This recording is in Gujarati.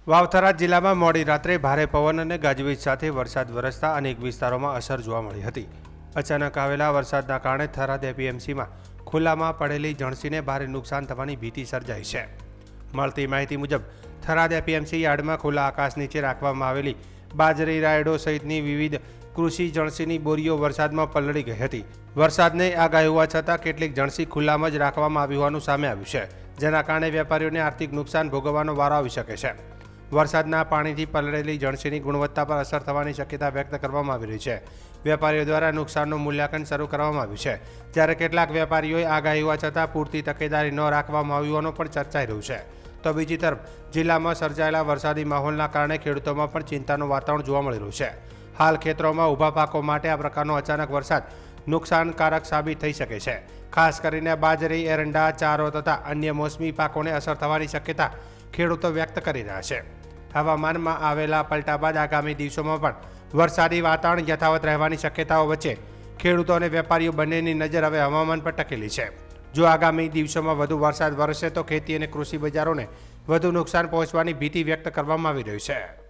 વાવથરા જિલ્લામાં મોડી રાત્રે ભારે પવન અને ગાજવીજ સાથે વરસાદ વરસતા અનેક વિસ્તારોમાં અસર જોવા મળી હતી। અચાનક આવેલા વરસાદના કારણે થરાદ એપીએમસીમાં ખુલ્લામાં પડેલી જણસીને ભારે નુકસાન થવાની ભીતિ સર્જાઈ છે। મળતી માહિતી મુજબ થરાદ એપીએમસી યાર્ડમાં ખુલ્લા આકાશ નીચે રાખવામાં આવેલી બાજરી, રાયડો સહિતની વિવિધ કૃષિ જણસીની બોરીઓ વરસાદમાં પલળી ગઈ હતી। વરસાદને આગાહી હોવા છતાં કેટલીક જણસી ખુલ્લામાં જ રાખવામાં આવી હોવાનું સામે આવ્યું છે, જેના કારણે વેપારીઓને આર્થિક નુકસાન ભોગવવાનો વારો આવી શકે છે। વરસાદના પાણીથી પલળેલી જણસીની ગુણવત્તા પર અસર થવાની શક્યતા વ્યક્ત કરવામાં આવી રહી છે। વેપારીઓ દ્વારા નુકસાનનું મૂલ્યાંકન શરૂ કરવામાં આવ્યું છે, જ્યારે કેટલાક વેપારીઓએ આગાહી હોવા છતાં પૂરતી તકેદારી ન રાખવામાં આવી હોવાનું પણ ચર્ચાઈ રહ્યું છે। તો બીજી તરફ જિલ્લામાં સર્જાયેલા વરસાદી માહોલના કારણે ખેડૂતોમાં પણ ચિંતાનું વાતાવરણ જોવા મળી રહ્યું છે। હાલ ખેતરોમાં ઊભા પાકો માટે આ પ્રકારનો અચાનક વરસાદ નુકસાનકારક સાબિત થઈ શકે છે। ખાસ કરીને બાજરી, એરંડા, ચારો તથા અન્ય મોસમી પાકોને અસર થવાની શક્યતા ખેડૂતો વ્યક્ત કરી રહ્યા છે। હવામાનમાં આવેલા પલટા બાદ આગામી દિવસોમાં પણ વરસાદી વાતાવરણ યથાવત રહેવાની શક્યતાઓ વચ્ચે ખેડૂતો અને વેપારીઓ બંનેની નજર હવે હવામાન પર ટકેલી છે। જો આગામી દિવસોમાં વધુ વરસાદ વરસે તો ખેતી અને કૃષિ બજારોને વધુ નુકસાન પહોંચવાની ભીતિ વ્યક્ત કરવામાં આવી રહી છે।